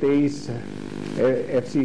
23 FC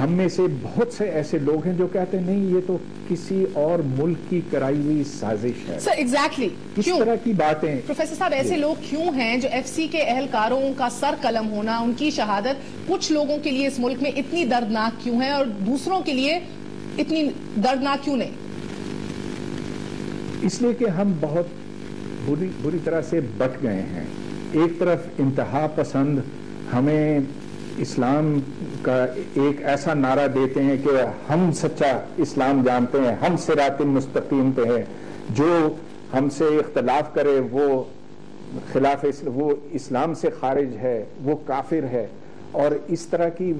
ہم میں سے بہت سے ایسے لوگ ہیں جو کہتے ہیں نہیں یہ تو کسی اور ملک کی کرائی ہوئی سازش ہے. سر ایگزیکٹلی اس طرح کی باتیں. پروفیسر صاحب ایسے لوگ کیوں ہیں جو ایف سی کے اہلکاروں کا سر قلم ہونا, ان کی شہادت کچھ لوگوں کے لیے اس ملک میں اتنی دردناک کیوں ہے اور دوسروں کے لیے اتنی دردناک کیوں نہیں؟ اس لیے کہ ہم بہت بری طرح سے بٹ گئے ہیں. ایک طرف انتہا پسند ہمیں اسلام کا ایک ایسا نعرہ دیتے ہیں کہ ہم سچا اسلام جانتے ہیں, ہم صراط مستقیم پہ ہیں, جو ہم سے اختلاف کرے وہ خلاف وہ اسلام سے خارج ہے, وہ کافر ہے. اور اس طرح کی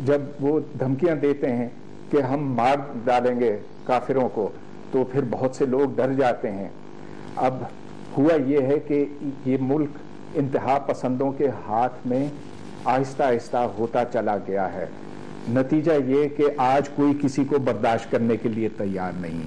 جب وہ دھمکیاں دیتے ہیں کہ ہم مار ڈالیں گے کافروں کو, تو پھر بہت سے لوگ ڈر جاتے ہیں. اب ہوا یہ ہے کہ یہ ملک انتہا پسندوں کے ہاتھ میں آہستہ آہستہ ہوتا چلا گیا ہے. نتیجہ یہ کہ آج کوئی کسی کو برداشت کرنے کے لیے تیار نہیں.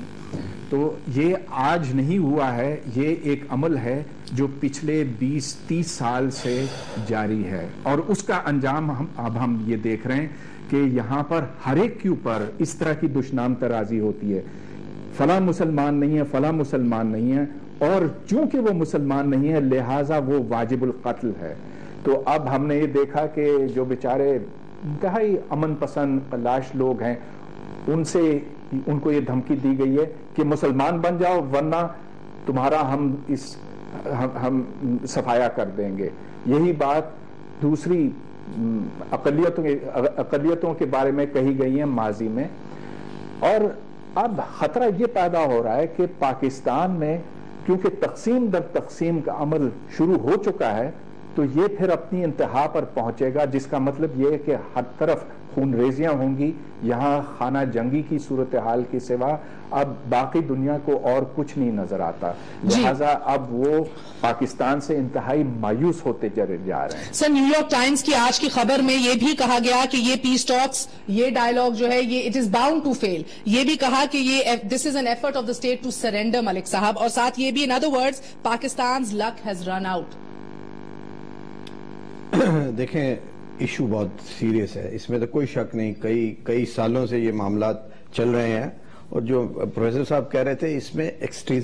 تو یہ آج نہیں ہوا ہے, یہ ایک عمل ہے جو پچھلے 20-30 سال سے جاری ہے, اور اس کا انجام اب ہم یہ دیکھ رہے ہیں کہ یہاں پر ہر ایک کے اوپر اس طرح کی دشنام ترازی ہوتی ہے. فلاں مسلمان نہیں ہے, فلاں مسلمان نہیں ہے, اور چونکہ وہ مسلمان نہیں ہے لہٰذا وہ واجب القتل ہے. تو اب ہم نے یہ دیکھا کہ جو بیچارے انتہائی امن پسند لاش لوگ ہیں, ان کو یہ دھمکی دی گئی ہے کہ مسلمان بن جاؤ ورنہ تمہارا ہم صفایا کر دیں گے. یہی بات دوسری اقلیتوں کے بارے میں کہی گئی ہے ماضی میں. اور اب خطرہ یہ پیدا ہو رہا ہے کہ پاکستان میں کیونکہ تقسیم در تقسیم کا عمل شروع ہو چکا ہے, تو یہ پھر اپنی انتہا پر پہنچے گا, جس کا مطلب یہ ہے کہ ہر طرف خون ریزیاں ہوں گی. یہاں خانہ جنگی کی صورتحال کے سوا اب باقی دنیا کو اور کچھ نہیں نظر آتا. لہٰذا اب وہ پاکستان سے انتہائی مایوس ہوتے چلے جا رہے ہیں. سر نیو یارک ٹائمز کی آج کی خبر میں یہ بھی کہا گیا کہ یہ پیس ٹاکس, یہ ڈائیلاگ جو ہے یہ it is bound to fail. یہ بھی کہا کہ یہ this is an effort of the state to surrender Malik Sahib, اور ساتھ یہ بھی in other words Pakistan's luck has run out. دیکھیں ایشو بہت سیریس ہے, اس میں تو کوئی شک نہیں. کئی سالوں سے یہ معاملات چل رہے ہیں, اور جو پروفیسر صاحب کہہ رہے تھے اس میں ایکسٹریم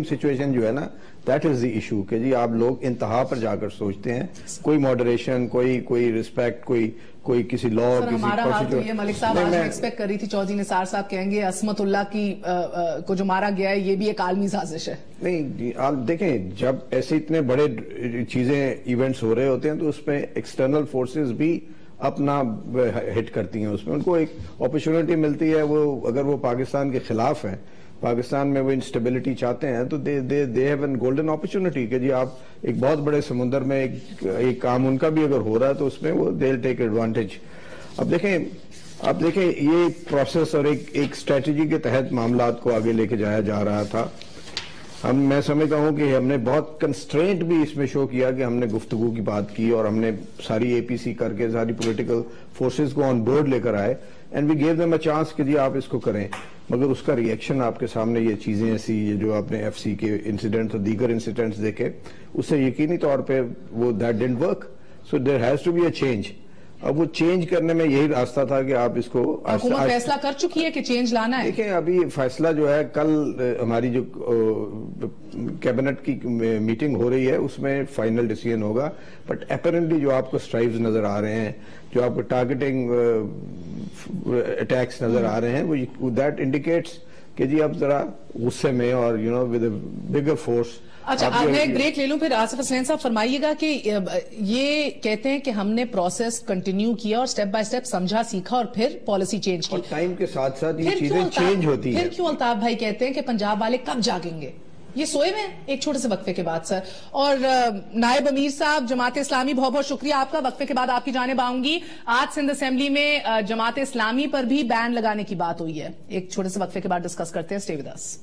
سچویشن جو ہے نا, دیٹ از دی ایشو کہ جی آپ لوگ انتہا پر جا کر سوچتے ہیں, کوئی ماڈریشن, کوئی ریسپیکٹ, کوئی کسی لا, ہمارا ہاتھ ہوئی ہے. ملک صاحب آج میں ایکسپیکٹ کر رہی تھی چودھری نثار صاحب کہیں گے عصمت اللہ کی کو جو مارا گیا ہے یہ بھی ایک عالمی سازش ہے. نہیں آپ دیکھیں, جب ایسے اتنے بڑے چیزیں ایونٹس ہو رہے ہوتے ہیں تو اس میں ایکسٹرنل فورسز بھی اپنا ہٹ کرتی ہیں, اس میں ان کو ایک اپرچونٹی ملتی ہے. وہ اگر وہ پاکستان کے خلاف ہیں, پاکستان میں وہ انسٹیبلٹی چاہتے ہیں, تو they have an golden opportunity کہ جی آپ ایک بہت بڑے سمندر میں ایک کام ان کا بھی اگر ہو رہا ہے تو اس میں وہ دے ول ٹیک ایڈوانٹیج. اب دیکھیں یہ پروسیس اور ایک اسٹریٹجی کے تحت معاملات کو آگے لے کے جایا جا رہا تھا. میں سمجھتا ہوں کہ ہم نے بہت کنسٹرینٹ بھی اس میں شو کیا کہ ہم نے گفتگو کی بات کی, اور ہم نے ساری اے پی سی کر کے ساری پولیٹیکل فورسز کو آن بورڈ لے کر آئے, and we gave them a chance کہ جی آپ اس کو کریں. مگر اس کا ریئیکشن آپ کے سامنے یہ چیزیں ایسی یہ جو آپ نے ایف سی کے انسیڈنٹس اور دیگر انسیڈنٹس دیکھے, اس سے یقینی طور پہ وہ that didn't work. So there has to be a change. اب وہ چینج کرنے میں یہی راستہ تھا کہ آپ اس کو حکومت فیصلہ کر چکی ہے کہ چینج لانا ہے. دیکھیں ابھی فیصلہ جو ہے, کل ہماری جو کیبنٹ کی میٹنگ ہو رہی ہے اس میں فائنل ڈیسیژن ہوگا, بٹ اپیرنٹلی جو آپ کو اسٹرائیوز نظر آ رہے ہیں, جو آپ کو ٹارگیٹنگ اٹیکس نظر آ رہے ہیں, وہ دیٹ انڈیکیٹس کہ جی اب ذرا غصے میں اور you know with a bigger force. اچھا میں ایک بریک لے لوں, پھر آصف حسین صاحب فرمائیے گا کہ یہ کہتے ہیں کہ ہم نے پروسیس کنٹینیو کیا اور سٹیپ بائی سٹیپ سمجھا, سیکھا اور پھر پالیسی چینج کی. ٹائم کے ساتھ ساتھ یہ چیزیں چینج ہوتی ہیں. پھر کیوں الطاف بھائی کہتے ہیں کہ پنجاب والے کب جاگیں گے؟ یہ سوئے میں ایک چھوٹے سے وقفے کے بعد سر. اور نائب امیر صاحب جماعت اسلامی, بہت بہت شکریہ آپ کا. وقفے کے بعد آپ کی جانب آؤں گی. آج سندھ اسمبلی میں جماعت اسلامی پر بھی بین لگانے کی بات ہوئی ہے. ایک چھوٹے سے وقفے کے بعد ڈسکس کرتے ہیں. Stay with us.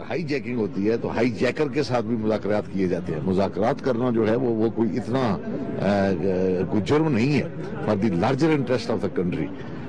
Hijacking ہوتی ہے تو ہائی جیکر کے ساتھ بھی مذاکرات کیے جاتے ہیں. مذاکرات کرنا جو ہے وہ کوئی اتنا کوئی جرم نہیں ہے for the larger interest of the country.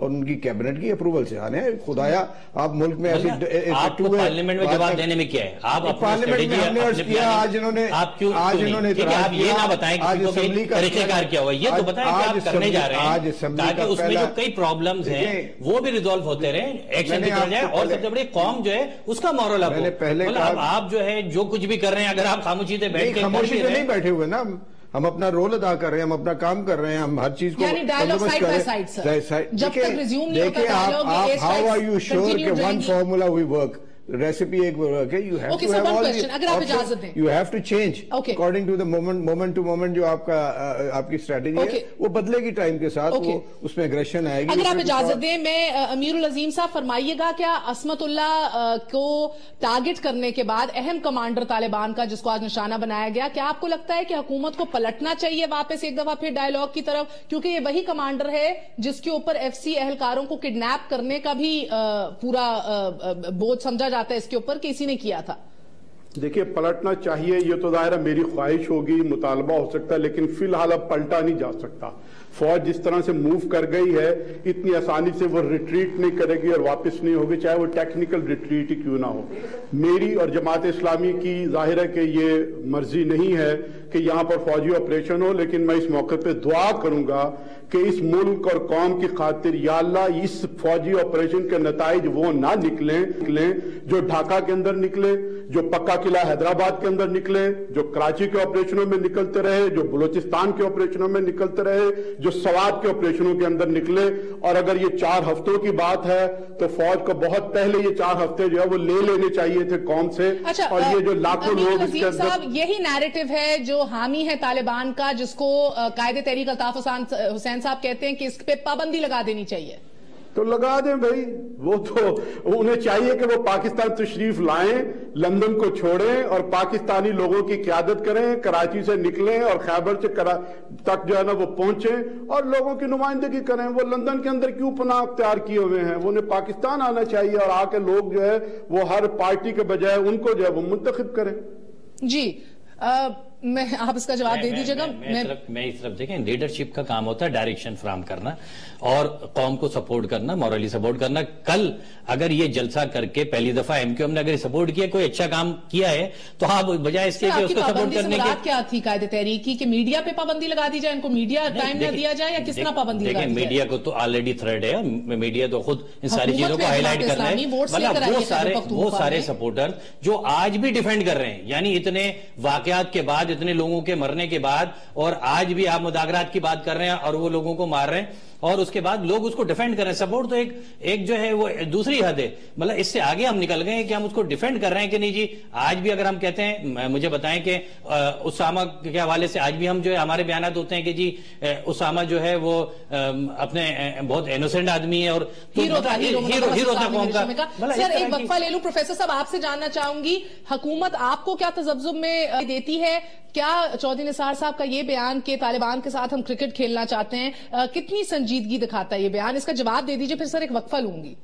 اور ان کی کیبنٹ کی اپروول سے آنے ہیں. خدایا آپ ملک میں ایسے آپ کو پارلیمنٹ میں جواب دینے میں کیا ہے؟ آپ پارلیمنٹ میں ہم نے عرض کیا, آج انہوں نے آپ یہ نہ بتائیں کہ طریقہ کار کیا ہوا, یہ تو بتائیں کہ آپ کرنے جا رہے ہیں تاکہ اس میں جو کئی پرابلمز ہیں وہ بھی ریزالو ہوتے رہیں, ایکشن بھی کر جائے, اور سب سے بڑی قوم جو ہے اس کا مورل اپ ہو. آپ جو ہے جو کچھ بھی کر رہے ہیں, اگر آپ خاموشی سے بیٹھ کے خاموشی سے نہیں بیٹھے ہوئے نا, ہم اپنا رول ادا کر رہے ہیں, ہم اپنا کام کر رہے ہیں, ہم ہر چیز کو بندوبست کر رہے ہیں. دیکھیں آپ ہاؤ آر یو شیور کہ one formula we work, recipe ایک ورک ہے, you have to change according to the moment to moment. جو آپ کی اسٹریٹجی ہے وہ بدلے گی ٹائم کے ساتھ, وہ اس میں اگریشن آئے گی. اگر آپ اجازت دیں, میں امیر العظیم صاحب فرمائیے گا, کیا عصمت اللہ کو ٹارگٹ کرنے کے بعد اہم کمانڈر طالبان کا جس کو آج نشانہ بنایا گیا, کیا آپ کو لگتا ہے کہ حکومت کو پلٹنا چاہیے واپس ایک دفعہ پھر ڈائیلاگ کی طرف, کیونکہ یہ وہی کمانڈر ہے جس کے اوپر ایف سی اہلکاروں کو کڈنیپ کرنے کا بھی پورا بوجھ سمجھا جاتا ہے اس کے اوپر کہ اسی نے کیا تھا؟ دیکھیے پلٹنا چاہیے, یہ تو ظاہر ہے میری خواہش ہوگی, مطالبہ ہو سکتا ہے, لیکن فی الحال اب پلٹا نہیں جا سکتا. فوج جس طرح سے موو کر گئی ہے اتنی آسانی سے وہ ریٹریٹ نہیں کرے گی اور واپس نہیں ہوگی, چاہے وہ ٹیکنیکل ریٹریٹ ہی کیوں نہ ہو. میری اور جماعت اسلامی کی ظاہر ہے کہ یہ مرضی نہیں ہے کہ یہاں پر فوجی آپریشن ہو, لیکن میں اس موقع پہ دعا کروں گا کہ اس ملک اور قوم کی خاطر یا اللہ اس فوجی آپریشن کے نتائج وہ نہ نکلیں جو ڈھاکہ کے اندر نکلے, جو پکا قلعہ حیدرآباد کے اندر نکلے, جو کراچی کے آپریشنوں میں نکلتے رہے, جو بلوچستان کے آپریشنوں میں نکلتے رہے, جو سوات کے آپریشنوں کے اندر نکلے. اور اگر یہ 4 ہفتوں کی بات ہے تو فوج کو بہت پہلے یہ 4 ہفتے جو ہے وہ لے لینے چاہیے تھے قوم سے. اور یہ جو لاکھوں لوگ اس کے اندر, یہی نیریٹو ہے جو حامی ہے طالبان کا, جس کو قائد تحریک الطاف حسین صاحب کہتے ہیں کہ اس پہ پابندی لگا دینی چاہیے. تو لگا دیں بھائی, وہ تو انہیں چاہیے کہ وہ پاکستان تشریف لائیں, لندن کو چھوڑیں اور پاکستانی لوگوں کی قیادت کریں, کراچی سے نکلیں اور خیبر سے تک جو ہے نا وہ پہنچیں اور لوگوں کی نمائندگی کریں. وہ لندن کے اندر کیوں پناہ اختیار کیے ہوئے ہیں, وہ انہیں پاکستان آنا چاہیے اور آ کے لوگ جو ہے وہ ہر پارٹی کے بجائے ان کو جو ہے وہ منتخب کریں. جی میں آپ اس کا جواب دے دیجیے گا. میں اس طرف دیکھیں, لیڈرشپ کا کام ہوتا ہے ڈائریکشن فراہم کرنا اور قوم کو سپورٹ کرنا, مورلی سپورٹ کرنا. کل اگر یہ جلسہ کر کے پہلی دفعہ ایم کیو ایم نے اگر سپورٹ کیا, کوئی اچھا کام کیا ہے, تو آپ بجائے اس کے کہ اس کو سپورٹ کرنے کے کیا تھی قائد تحریک کی کہ میڈیا پہ پابندی لگا دی جائے, ان کو میڈیا ٹائم نہ دیا جائے, یا کس طرح پابندی لگا دی جائے؟ میڈیا کو تو آلریڈی تھریڈ ہے, میڈیا تو خود ان ساری چیزوں کو ہائی لائٹ کر رہے ہیں. وہ سارے سپورٹر جو آج بھی ڈیفینڈ کر رہے ہیں, یعنی اتنے واقعات کے بعد, اتنے لوگوں کے مرنے کے بعد, اور آج بھی آپ مذاکرات کی بات کر رہے ہیں اور وہ لوگوں کو مار رہے ہیں, اور اس کے بعد لوگ اس کو ڈیفینڈ کر رہے ہیں. سپورٹ تو ایک جو ہے وہ دوسری حد ہے, مطلب اس سے آگے ہم نکل گئے ہیں کہ ہم اس کو ڈیفینڈ کر رہے ہیں کہ نہیں جی. آج بھی اگر ہم کہتے ہیں, مجھے بتائیں کہ اسامہ کے حوالے سے آج بھی ہم جو ہے ہمارے بیانات ہوتے ہیں کہ جی اسامہ جو ہے وہ اپنے بہت انوسینٹ آدمی ہے اور ہیرو تھا قوم کا. سر ایک وقفہ لے لوں. پروفیسر صاحب آپ سے جاننا چاہوں گی, حکومت آپ کو کیا تذبذب میں دیتی ہے؟ کیا چودھری نثار صاحب کا یہ بیان کہ طالبان کے ساتھ ہم کرکٹ کھیلنا چاہتے ہیں, کتنی سنجیدگی دکھاتا ہے یہ بیان؟ اس کا جواب دے دیجئے, پھر سر ایک وقفہ لوں گی.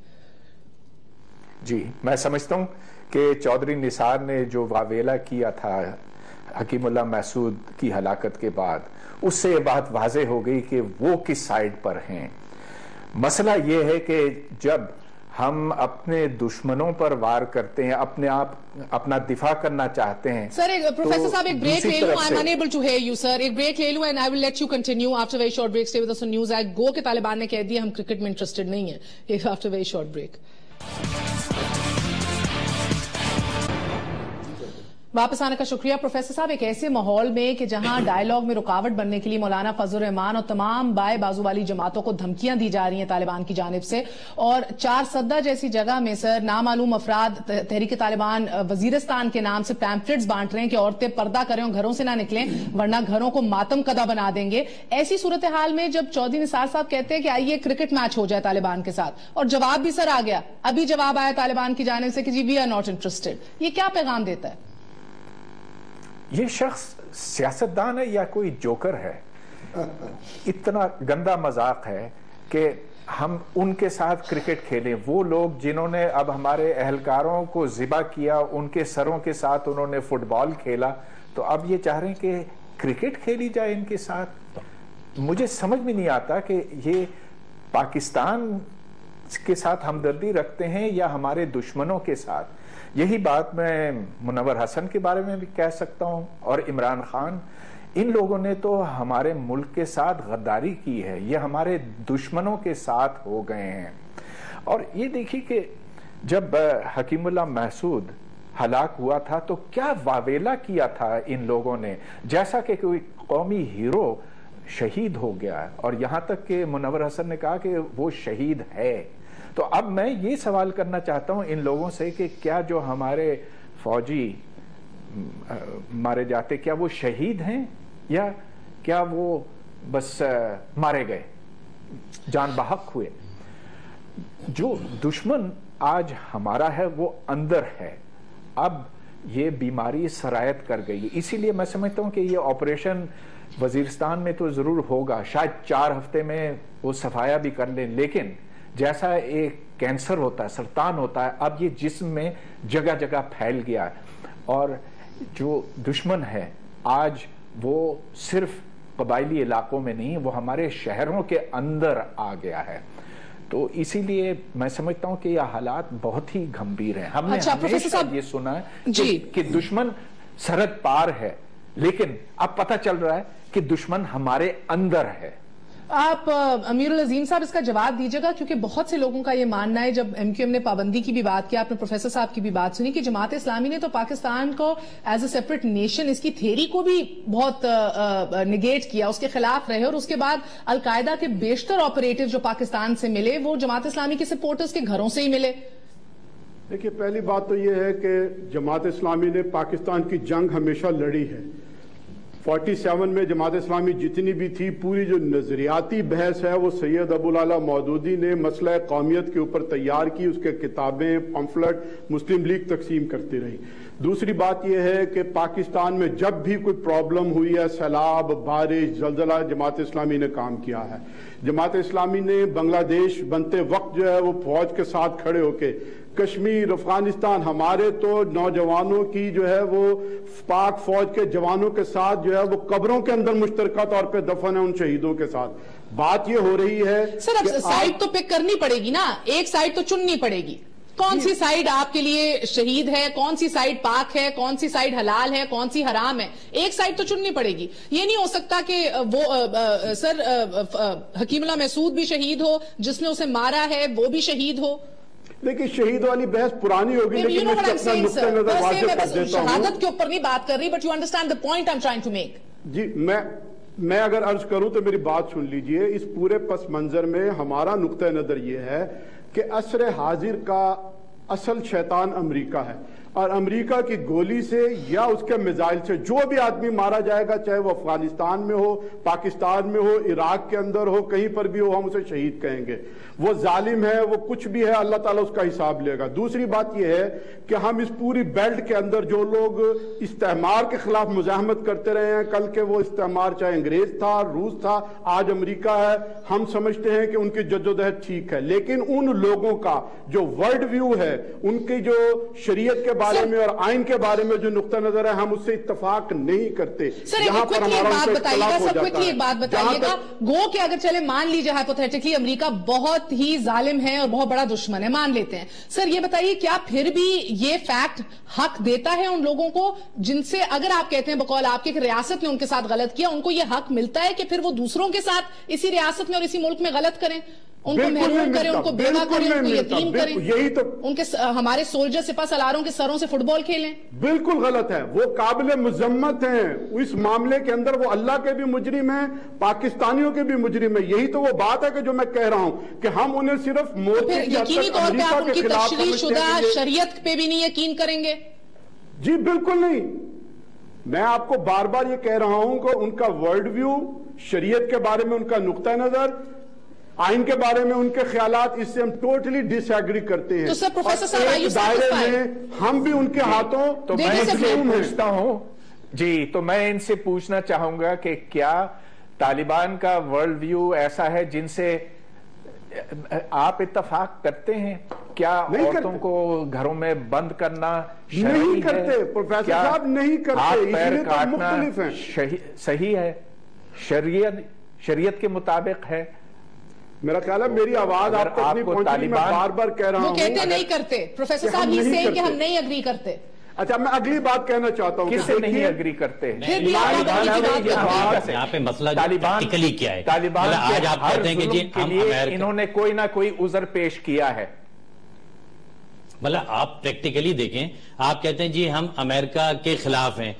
جی میں سمجھتا ہوں کہ چودھری نثار نے جو واویلا کیا تھا حکیم اللہ محسود کی ہلاکت کے بعد, اس سے یہ بات واضح ہو گئی کہ وہ کس سائیڈ پر ہیں. مسئلہ یہ ہے کہ جب ہم اپنے دشمنوں پر وار کرتے ہیں, اپنا دفاع کرنا چاہتے ہیں. سر پروفیسر صاحب ایک بریک لے لوں, I am unable to hear you sir. ایک بریک لے لوں and I will let you continue after a very short break. Stay with us on News at Go کہ طالبان نے کہہ دیا ہم کرکٹ میں انٹرسٹڈ نہیں ہیں. After a very short break. واپس آنے کا شکریہ. پروفیسر صاحب, ایک ایسے ماحول میں کہ جہاں ڈائیلاگ میں رکاوٹ بننے کے لیے مولانا فضل الرحمان اور تمام بائیں بازو والی جماعتوں کو دھمکیاں دی جا رہی ہیں طالبان کی جانب سے, اور 4 سدہ جیسی جگہ میں سر نامعلوم افراد تحریک طالبان وزیرستان کے نام سے پیمفلٹس بانٹ رہے ہیں کہ عورتیں پردہ کریں اور گھروں سے نہ نکلیں ورنہ گھروں کو ماتم کدہ بنا دیں گے. ایسی صورتحال میں جب چودھری نثار صاحب کہتے ہیں کہ آئیے کرکٹ میچ ہو جائے طالبان کے ساتھ, اور جواب بھی سر آ گیا, ابھی جواب آیا طالبان کی جانب سے کہ جی وی آر ناٹ انٹرسٹڈ, یہ کیا پیغام دیتا ہے؟ یہ شخص سیاستدان ہے یا کوئی جوکر ہے؟ اتنا گندا مذاق ہے کہ ہم ان کے ساتھ کرکٹ کھیلیں. وہ لوگ جنہوں نے اب ہمارے اہلکاروں کو ذبح کیا, ان کے سروں کے ساتھ انہوں نے فٹ بال کھیلا, تو اب یہ چاہ رہے ہیں کہ کرکٹ کھیلی جائے ان کے ساتھ. مجھے سمجھ میں نہیں آتا کہ یہ پاکستان کے ساتھ ہمدردی رکھتے ہیں یا ہمارے دشمنوں کے ساتھ. یہی بات میں منور حسن کے بارے میں بھی کہہ سکتا ہوں اور عمران خان. ان لوگوں نے تو ہمارے ملک کے ساتھ غداری کی ہے, یہ ہمارے دشمنوں کے ساتھ ہو گئے ہیں. اور یہ دیکھیے کہ جب حکیم اللہ محسود ہلاک ہوا تھا تو کیا واویلا کیا تھا ان لوگوں نے, جیسا کہ کوئی قومی ہیرو شہید ہو گیا, اور یہاں تک کہ منور حسن نے کہا کہ وہ شہید ہے. تو اب میں یہ سوال کرنا چاہتا ہوں ان لوگوں سے کہ کیا جو ہمارے فوجی مارے جاتے کیا وہ شہید ہیں یا کیا وہ بس مارے گئے, جان بحق ہوئے. جو دشمن آج ہمارا ہے وہ اندر ہے, اب یہ بیماری سرایت کر گئی. اسی لیے میں سمجھتا ہوں کہ یہ آپریشن وزیرستان میں تو ضرور ہوگا, شاید 4 ہفتے میں وہ صفایا بھی کر لیں, لیکن جیسا ایک کینسر ہوتا ہے, سرطان ہوتا ہے, اب یہ جسم میں جگہ جگہ پھیل گیا ہے. اور جو دشمن ہے آج وہ صرف قبائلی علاقوں میں نہیں, وہ ہمارے شہروں کے اندر آ گیا ہے. تو اسی لیے میں سمجھتا ہوں کہ یہ حالات بہت ہی گھمبیر ہیں. ہم نے ہمیشہ یہ سنا ہے کہ دشمن سرحد پار ہے, لیکن اب پتہ چل رہا ہے کہ دشمن ہمارے اندر ہے. آپ امیر العظیم صاحب اس کا جواب دیجئے گا, کیونکہ بہت سے لوگوں کا یہ ماننا ہے, جب ایم کیو ایم نے پابندی کی بھی بات کیا, آپ نے پروفیسر صاحب کی بھی بات سنی, کہ جماعت اسلامی نے تو پاکستان کو ایز اے سیپریٹ نیشن اس کی تھیری کو بھی بہت نگیٹ کیا, اس کے خلاف رہے, اور اس کے بعد القاعدہ کے بیشتر آپریٹو جو پاکستان سے ملے وہ جماعت اسلامی کے سپورٹرز کے گھروں سے ہی ملے. دیکھیے, پہلی بات تو یہ ہے کہ جماعت اسلامی نے پاکستان کی جنگ ہمیشہ لڑی ہے. 47 میں جماعت اسلامی جتنی بھی تھی, پوری جو نظریاتی بحث ہے وہ سید ابوالعلا مودودی نے مسئلہ قومیت کے اوپر تیار کی, اس کے کتابیں پمفلٹ مسلم لیگ تقسیم کرتی رہی. دوسری بات یہ ہے کہ پاکستان میں جب بھی کوئی پرابلم ہوئی ہے, سیلاب, بارش, زلزلہ, جماعت اسلامی نے کام کیا ہے. جماعت اسلامی نے بنگلہ دیش بنتے وقت جو ہے وہ فوج کے ساتھ کھڑے ہو کے کشمیر, افغانستان, ہمارے تو نوجوانوں کی جو ہے وہ پاک فوج کے جوانوں کے ساتھ جو ہے وہ قبروں کے اندر مشترکہ طور پہ دفن ہے ان شہیدوں کے ساتھ. بات یہ ہو رہی ہے سر, اب سائیڈ تو پک کرنی پڑے گی نا, ایک سائیڈ تو چننی پڑے گی. کون سی سائیڈ آپ کے لیے شہید ہے, کون سی سائیڈ پاک ہے, کون سی سائیڈ حلال ہے, کون سی حرام ہے, ایک سائیڈ تو چننی پڑے گی. یہ نہیں ہو سکتا کہ وہ سر حکیم اللہ محسود بھی شہید ہو, جس نے اسے مارا ہے وہ بھی شہید ہو. دیکھیں, شہید والی بحث پرانی ہوگی, لیکن میں اپنا نقطہ نظر واضح کر دیتا ہوں. شہادت کے اوپر نہیں بات کر رہی, but you understand the point I'm trying to make. جی, میں اگر عرض کروں تو میری بات سن لیجئے. اس پورے پس منظر میں ہمارا نقطہ نظر یہ ہے کہ عصر حاضر کا اصل شیطان امریکہ ہے, اور امریکہ کی گولی سے یا اس کے میزائل سے جو بھی آدمی مارا جائے گا, چاہے وہ افغانستان میں ہو, پاکستان میں ہو, عراق کے اندر ہو, کہیں پر بھی ہو, ہم اسے شہید کہیں گے. وہ ظالم ہے, وہ کچھ بھی ہے, اللہ تعالیٰ اس کا حساب لے گا. دوسری بات یہ ہے کہ ہم اس پوری بیلٹ کے اندر جو لوگ استعمار کے خلاف مزاحمت کرتے رہے ہیں, کل کے وہ استعمار چاہے انگریز تھا, روس تھا, آج امریکہ ہے, ہم سمجھتے ہیں کہ ان کی جدوجہد ٹھیک ہے, لیکن ان لوگوں کا جو ورلڈ ویو ہے, ان کی جو شریعت کے بارے میں اور آئین کے بارے میں جو نقطہ نظر ہے, ہم اس سے اتفاق نہیں کرتے. یہاں پر ہمارا ان سے اختلاف ہو جاتا ہے. ایک بات بتائیے گا, گو کہ اگر چلے مان لیجئے ہائپوتھیٹیکلی امریکہ بہت ہی ظالم ہے اور بہت بڑا دشمن ہے, مان لیتے ہیں. سر یہ بتائیے, کیا پھر بھی یہ فیکٹ حق دیتا ہے ان لوگوں کو جن سے, اگر آپ کہتے ہیں بقول آپ کے ریاست نے ان کے ساتھ غلط کیا, ان کو یہ حق ملتا ہے کہ پھر وہ دوسروں کے ساتھ اسی ریاست میں اور اسی ملک میں غلط کریں, ان کو محروم کریں, ان کو بیوہ کریں, ان کو یتیم کریں, یہی تو ان کے ہمارے سولجر سپاہ سالاروں کے سروں سے فٹ بال کھیلیں؟ بالکل غلط ہے. وہ قابل مذمت ہیں اس معاملے کے اندر, وہ اللہ کے بھی مجرم ہیں, پاکستانیوں کے بھی مجرم ہیں. یہی تو وہ بات ہے کہ جو میں کہہ رہا ہوں کہ ہم انہیں صرف مورچے کی یقینی طور پہ آپ ان کی تشریح شدہ شریعت پہ بھی نہیں یقین کریں گے؟ جی بالکل نہیں. میں آپ کو بار بار یہ کہہ رہا ہوں کہ ان کا ورلڈ ویو, شریعت کے بارے میں ان کا نقطہ نظر, آئین کے بارے میں ان کے خیالات, اس سے ہم ٹوٹلی ڈس ایگری کرتے ہیں. تو سر پروفیسر صاحب, ایک دائرے میں ہم بھی ان کے ہاتھوں تو میں ان سے پوچھتا ہوں, جی تو میں ان سے پوچھنا چاہوں گا کہ کیا طالبان کا ورلڈ ویو ایسا ہے جن سے آپ اتفاق کرتے ہیں؟ کیا عورتوں کو گھروں میں بند کرنا نہیں کرتے پروفیسر صاحب, نہیں کرتے, ہاتھ پیر کاٹنا صحیح ہے, شریعت کے مطابق ہے؟ میرا خیال ہے میری آواز آپ تک نہیں پہنچ رہی, میں بار بار کہہ رہا ہوں. وہ کہتے نہیں کرتے پروفیسر صاحب, یہ سیم کہ ہم نہیں اگری کرتے. اچھا میں اگلی بات کہنا چاہتا ہوں, کس سے نہیں اگری کرتے ہیں؟ یہاں پہ مسئلہ ٹیکنیکلی کیا ہے, طالبان آج آپ کہتے ہیں کہ جی انہوں نے کوئی نہ کوئی عذر پیش کیا ہے. مطلب آپ پریکٹیکلی دیکھیں, آپ کہتے ہیں جی ہم امریکہ کے خلاف ہیں,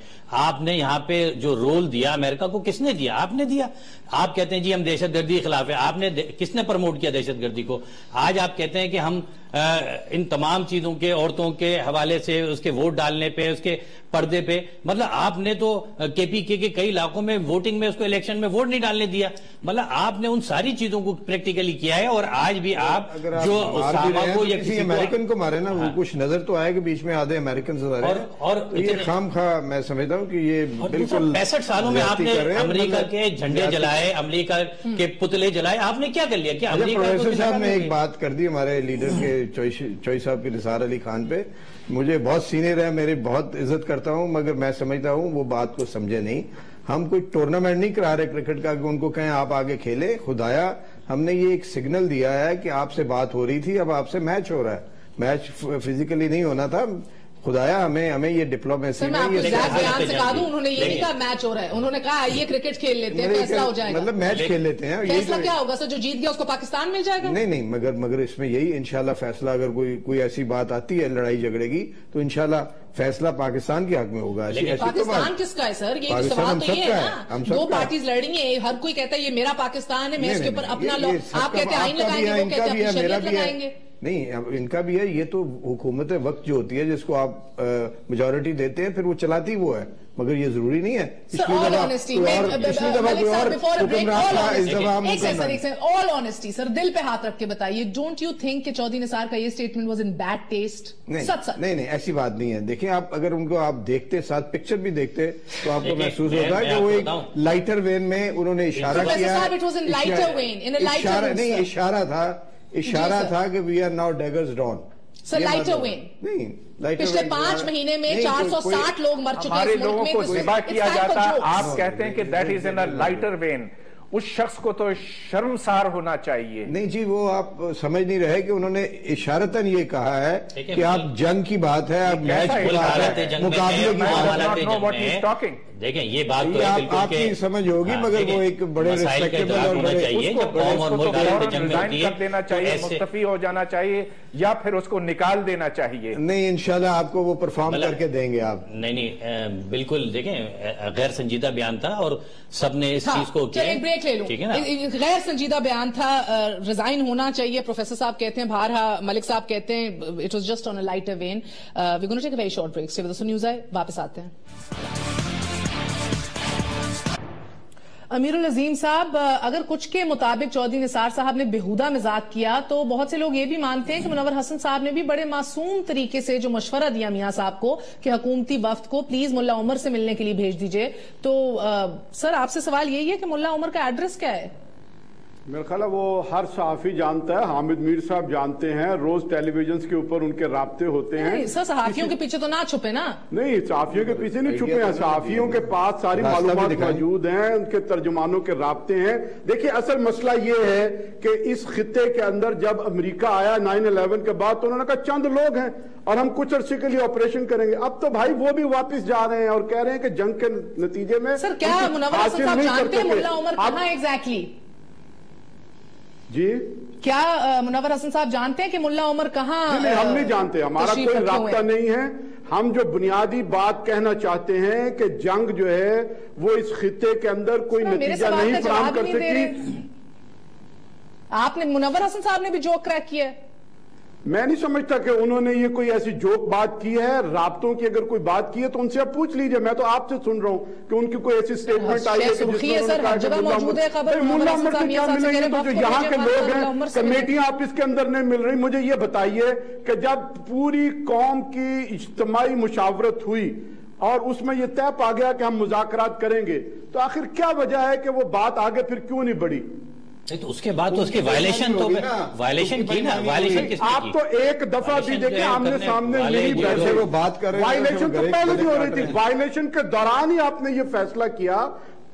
آپ نے یہاں پہ جو رول دیا امریکہ کو کس نے دیا؟ آپ نے دیا. آپ کہتے ہیں جی ہم دہشت گردی کے خلاف ہیں, آپ نے کس نے پروموٹ کیا دہشت گردی کو؟ آج آپ کہتے ہیں کہ ہم ان تمام چیزوں کے, عورتوں کے حوالے سے, اس کے ووٹ ڈالنے پہ, اس کے پردے پہ, مطلب آپ نے تو کے پی کے کئی علاقوں میں ووٹنگ میں اس کو الیکشن میں ووٹ نہیں ڈالنے دیا. مطلب آپ نے ان ساری چیزوں کو پریکٹیکلی کیا ہے, اور آج بھی آپ جو اسامہ کو یا کسی امریکن کو مارے نا, وہ کچھ نظر تو آئے کہ بیچ میں آدھے امریکن اور یہ خام خواہ میں سمجھتا ہوں کہ یہ بالکل 65 سالوں میں آپ نے امریکہ کے جھنڈے جلائے, امریکہ کے پتلے جلائے, آپ نے کیا کر لیا؟ کہ پروفیسر صاحب نے ایک بات کر دی ہمارے لیڈر کے چوئی صاحب کے نثار علی خان پہ, مجھے بہت سینئر ہے, میری بہت عزت کرتا ہوں, مگر میں سمجھتا ہوں وہ بات کو سمجھے نہیں. ہم کوئی ٹورنامنٹ نہیں کرا رہے کرکٹ کا کہ ان کو کہیں آپ آگے کھیلے. خدایا ہم نے یہ ایک سگنل دیا ہے کہ آپ سے بات ہو رہی تھی, اب آپ سے میچ ہو رہا ہے, میچ فزیکلی نہیں ہونا تھا. خدایا ہمیں یہ ڈپلومیسی میں آپ کو بیان سے کہا دوں, انہوں نے یہ نہیں کہا میچ ہو رہا ہے, انہوں نے کہا یہ کرکٹ کھیل لیتے ہیں, فیصلہ ہو جائے گا. مطلب میچ کھیل لیتے ہیں, فیصلہ کیا ہوگا سر؟ جو جیت گیا اس کو پاکستان مل جائے گا؟ نہیں مگر اس میں یہی انشاءاللہ فیصلہ, اگر کوئی ایسی بات آتی ہے لڑائی جھگڑے کی, تو انشاءاللہ فیصلہ پاکستان کے حق میں ہوگا. پاکستان کس کا ہے سر؟ یہ سوال تو یہ ہے نا, دو پارٹیز لڑ رہی ہیں, ہر کوئی کہتا ہے یہ میرا پاکستان ہے, میں اس کے اوپر اپنا لو, آپ کہتے ہیں آئین لگائیں گے, وہ کہتے ہیں اپنی شریعت لگائیں گے. نہیں, ان کا بھی ہے. یہ تو حکومت وقت جو ہوتی ہے جس کو آپ میجورٹی دیتے ہیں, پھر وہ چلاتی وہ ہے, مگر یہ ضروری نہیں ہے. آل آنیسٹی سر, دل پہ ہاتھ رکھ کے بتائیے, ڈونٹ یو تھنک کہ چودھری نثار کا یہ statement was in bad taste? نہیں ایسی بات نہیں ہے. دیکھیں آپ اگر ان کو آپ دیکھتے, ساتھ پکچر بھی دیکھتے, تو آپ کو محسوس ہوتا ہے کہ وہ ایک لائٹر وین میں انہوں نے اشارہ کیا. نہیں, اشارہ تھا کہ we are now daggers drawn. Sir lighter vein نہیں, پچھلے 5 مہینے میں 460 لوگ مر چکے ہیں. ہمارے لوگوں کو ذبح کیا جاتا, آپ کہتے ہیں کہ that is in a lighter vein. اس شخص کو تو شرمسار ہونا چاہیے. نہیں جی, وہ آپ سمجھ نہیں رہے کہ انہوں نے اشارتاً یہ کہا ہے کہ آپ جنگ کی بات ہے, آپ میچ کی بات ہے, مقابلے کی بات ہے. دیکھیں یہ بات تو آپ کی سمجھ ہوگی, مگر وہ ایک بڑے ریسپیکٹیبل اور دینا چاہیے, مستعفی ہو جانا چاہیے, یا پھر اس کو نکال دینا چاہیے. نہیں, انشاءاللہ آپ کو وہ پرفارم کر کے دیں گے آپ. نہیں بالکل, دیکھیں غیر سنجیدہ بیان تھا اور سب نے اس چیز کو کیا. بریک لے لوں, غیر سنجیدہ بیان تھا, ریزائن ہونا چاہیے. پروفیسر صاحب کہتے ہیں, بھارہا ملک صاحب کہتے ہیں it was just on a lighter vein. We gonna take a very short break. Stay with us. News آئے, واپس آتے ہیں. امیر العظیم صاحب, اگر کچھ کے مطابق چودھری نثار صاحب نے بےہودہ مذاق کیا, تو بہت سے لوگ یہ بھی مانتے ہیں کہ منور حسن صاحب نے بھی بڑے معصوم طریقے سے جو مشورہ دیا میاں صاحب کو کہ حکومتی وفد کو پلیز ملا عمر سے ملنے کے لیے بھیج دیجئے. تو سر آپ سے سوال یہی ہے کہ ملا عمر کا ایڈریس کیا ہے؟ میرا خیال ہے وہ ہر صحافی جانتا ہے, حامد میر صاحب جانتے ہیں, روز ٹیلی ویژنز کے اوپر ان کے رابطے ہوتے ہیں. سر صحافیوں کے پیچھے تو نہ چھپے نا. نہیں, صحافیوں کے پیچھے نہیں چھپے ہیں, صحافیوں کے پاس ساری معلومات موجود ہیں, ان کے ترجمانوں کے رابطے ہیں. دیکھیں اصل مسئلہ یہ ہے کہ اس خطے کے اندر جب امریکہ آیا 9/11 کے بعد, تو انہوں نے کہا چند لوگ ہیں اور ہم کچھ عرصے کے لیے آپریشن کریں گے. اب تو بھائی وہ بھی واپس جا رہے ہیں اور کہہ رہے ہیں کہ جنگ کے نتیجے میں. سر کیا منور حسن صاحب جانتے ہیں ملا عمر کہاں ایگزیکٹلی؟ جی کیا منور حسن صاحب جانتے ہیں کہ ملا عمر کہاں؟ نہیں, ہم نہیں جانتے, ہمارا کوئی رابطہ نہیں ہے. ہم جو بنیادی بات کہنا چاہتے ہیں کہ جنگ جو ہے وہ اس خطے کے اندر کوئی نتیجہ نہیں فراہم کر سکتی. آپ نے, منور حسن صاحب نے بھی جوک کریک کیا ہے. میں نہیں سمجھتا کہ انہوں نے یہ کوئی ایسی جوک بات کی ہے. رابطوں کی اگر کوئی بات کی ہے تو ان سے آپ پوچھ لیجئے, میں تو آپ سے سن رہا ہوں کہ ان کی کوئی ایسی سٹیٹمنٹ آئی ہے کہ جس میں انہوں نے کہا کہ ملا عمر سے کیا ملیں گے. تو جو یہاں کے لوگ ہیں, کمیٹیاں آپ اس کے اندر نہیں مل رہی. مجھے یہ بتائیے کہ جب پوری قوم کی اجتماعی مشاورت ہوئی اور اس میں یہ طے پا گیا کہ ہم مذاکرات کریں گے, تو آخر کیا وجہ ہے کہ وہ بات آگے پھر کیوں نہیں بڑھی؟ تو اس کے بعد تو اس کی وائلیشن تو وائلیشن کی نا, وائلیشن کس نے کی؟ آپ تو ایک دفعہ بھی دیکھیں آمنے سامنے نہیں بیٹھے, وہ بات کر رہے ہیں. وائلیشن تو پہلے بھی ہو رہی تھی, وائلیشن کے دوران ہی آپ نے یہ فیصلہ کیا